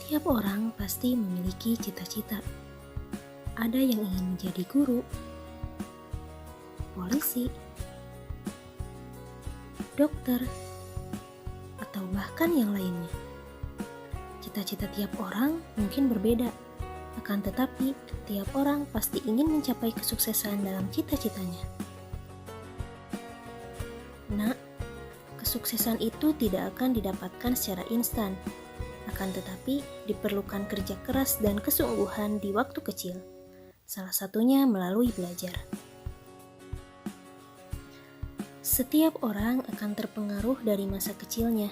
Setiap orang pasti memiliki cita-cita. Ada yang ingin menjadi guru, polisi, dokter, atau bahkan yang lainnya. Cita-cita tiap orang mungkin berbeda, akan tetapi tiap orang pasti ingin mencapai kesuksesan dalam cita-citanya. Nah, kesuksesan itu tidak akan didapatkan secara instan. Akan tetapi diperlukan kerja keras dan kesungguhan di waktu kecil, salah satunya melalui belajar. Setiap orang akan terpengaruh dari masa kecilnya.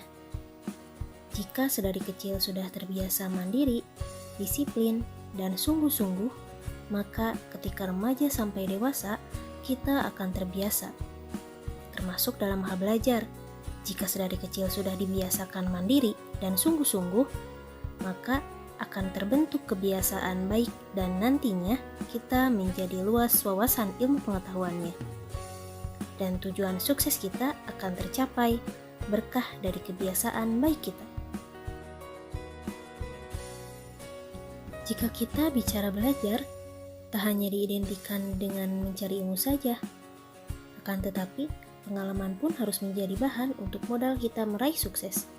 Jika sedari kecil sudah terbiasa mandiri, disiplin, dan sungguh-sungguh, maka ketika remaja sampai dewasa, kita akan terbiasa. Termasuk dalam hal belajar. Jika sedari kecil sudah dibiasakan mandiri dan sungguh-sungguh, maka akan terbentuk kebiasaan baik dan nantinya kita menjadi luas wawasan ilmu pengetahuannya. Dan tujuan sukses kita akan tercapai berkah dari kebiasaan baik kita. Jika kita bicara belajar, tak hanya diidentikan dengan mencari ilmu saja, akan tetapi pengalaman pun harus menjadi bahan untuk modal kita meraih sukses.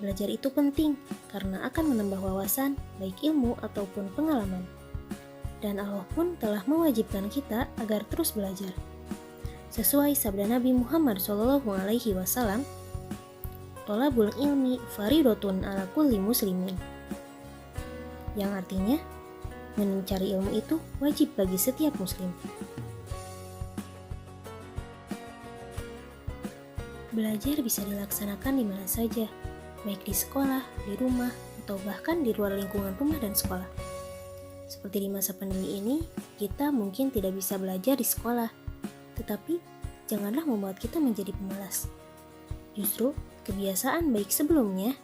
Belajar itu penting karena akan menambah wawasan, baik ilmu ataupun pengalaman. Dan Allah pun telah mewajibkan kita agar terus belajar. Sesuai sabda Nabi Muhammad SAW, "Thalabul ilmi faridatun ala kulli muslimin." Yang artinya, mencari ilmu itu wajib bagi setiap muslim. Belajar bisa dilaksanakan di mana saja, baik di sekolah, di rumah, atau bahkan di luar lingkungan rumah dan sekolah. Seperti di masa pandemi ini, kita mungkin tidak bisa belajar di sekolah, tetapi janganlah membuat kita menjadi pemalas. Justru, kebiasaan baik sebelumnya,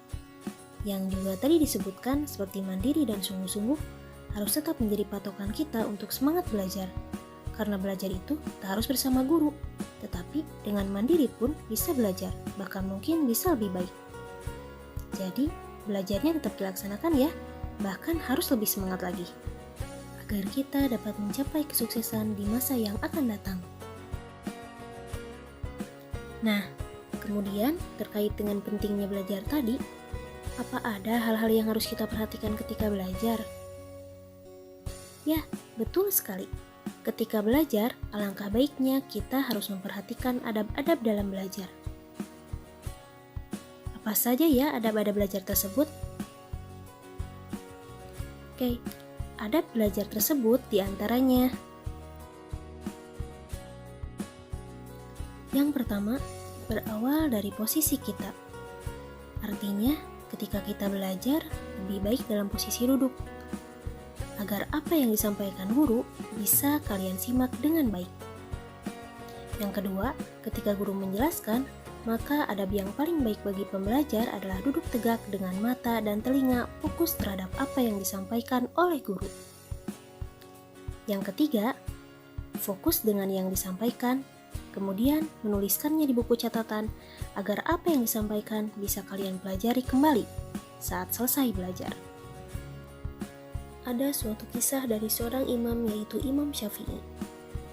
yang juga tadi disebutkan seperti mandiri dan sungguh-sungguh, harus tetap menjadi patokan kita untuk semangat belajar. Karena belajar itu tak harus bersama guru, tetapi dengan mandiri pun bisa belajar, bahkan mungkin bisa lebih baik. Jadi, belajarnya tetap dilaksanakan ya, bahkan harus lebih semangat lagi, agar kita dapat mencapai kesuksesan di masa yang akan datang. Nah, kemudian terkait dengan pentingnya belajar tadi, apa ada hal-hal yang harus kita perhatikan ketika belajar? Ya, betul sekali. Ketika belajar, alangkah baiknya kita harus memperhatikan adab-adab dalam belajar. Apa saja ya adab-adab belajar tersebut? Oke, adab belajar tersebut diantaranya. Yang pertama, berawal dari posisi kita. Artinya, ketika kita belajar, lebih baik dalam posisi duduk, agar apa yang disampaikan guru bisa kalian simak dengan baik. Yang kedua, ketika guru menjelaskan, maka adab yang paling baik bagi pembelajar adalah duduk tegak dengan mata dan telinga fokus terhadap apa yang disampaikan oleh guru. Yang ketiga, fokus dengan yang disampaikan, kemudian menuliskannya di buku catatan agar apa yang disampaikan bisa kalian pelajari kembali saat selesai belajar. Ada suatu kisah dari seorang imam yaitu Imam Syafi'i.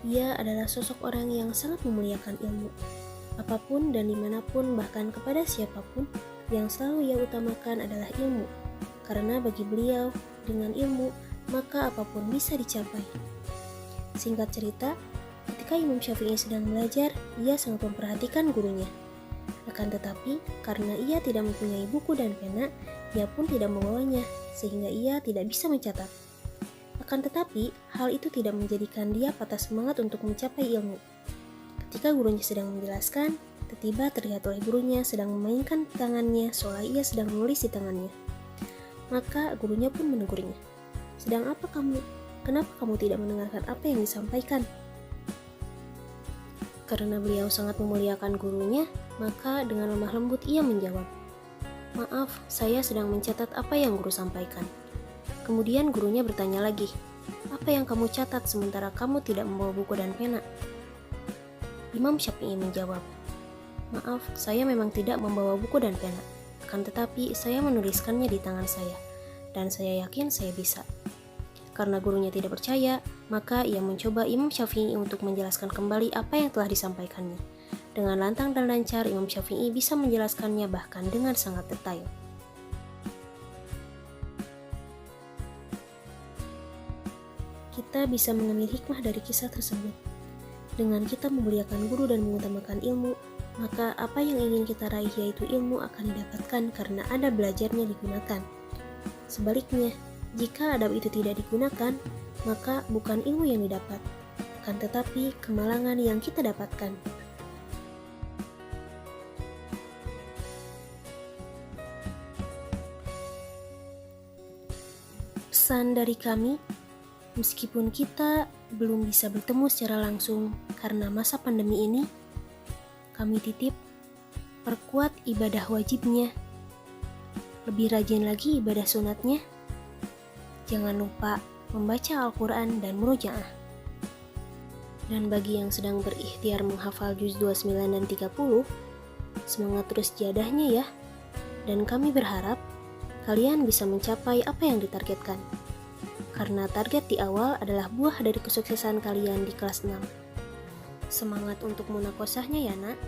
Ia adalah sosok orang yang sangat memuliakan ilmu. Apapun dan dimanapun bahkan kepada siapapun, yang selalu ia utamakan adalah ilmu. Karena bagi beliau, dengan ilmu, maka apapun bisa dicapai. Singkat cerita, ketika Imam Syafi'i sedang belajar, ia sangat memperhatikan gurunya. Akan tetapi, karena ia tidak mempunyai buku dan pena, ia pun tidak membawanya, sehingga ia tidak bisa mencatat. Akan tetapi, hal itu tidak menjadikan dia patah semangat untuk mencapai ilmu. Ketika gurunya sedang menjelaskan, tiba-tiba terlihat oleh gurunya sedang memainkan tangannya seolah ia sedang menulis di tangannya. Maka gurunya pun menegurnya. "Sedang apa kamu? Kenapa kamu tidak mendengarkan apa yang disampaikan?" Karena beliau sangat memuliakan gurunya, maka dengan lemah lembut ia menjawab, "Maaf, saya sedang mencatat apa yang guru sampaikan." Kemudian gurunya bertanya lagi, "Apa yang kamu catat sementara kamu tidak membawa buku dan pena?" Imam Syafi'i menjawab, "Maaf, saya memang tidak membawa buku dan pena. Akan tetapi, saya menuliskannya di tangan saya, dan saya yakin saya bisa. Karena gurunya tidak percaya, maka ia mencoba Imam Syafi'i untuk menjelaskan kembali apa yang telah disampaikannya. Dengan lantang dan lancar, Imam Syafi'i bisa menjelaskannya bahkan dengan sangat detail. Kita bisa mengambil hikmah dari kisah tersebut. Dengan kita memuliakan guru dan mengutamakan ilmu, maka apa yang ingin kita raih yaitu ilmu akan didapatkan karena adab belajarnya digunakan. Sebaliknya, jika adab itu tidak digunakan, maka bukan ilmu yang didapat, akan tetapi kemalangan yang kita dapatkan. Pesan dari kami, meskipun kita belum bisa bertemu secara langsung karena masa pandemi ini, kami titip perkuat ibadah wajibnya, lebih rajin lagi ibadah sunatnya. Jangan lupa membaca Al-Quran dan murojaah. Dan bagi yang sedang berikhtiar menghafal juz 29 dan 30, semangat terus jadahnya ya. Dan kami berharap kalian bisa mencapai apa yang ditargetkan. Karena target di awal adalah buah dari kesuksesan kalian di kelas 6. Semangat untuk munakosahnya ya nak.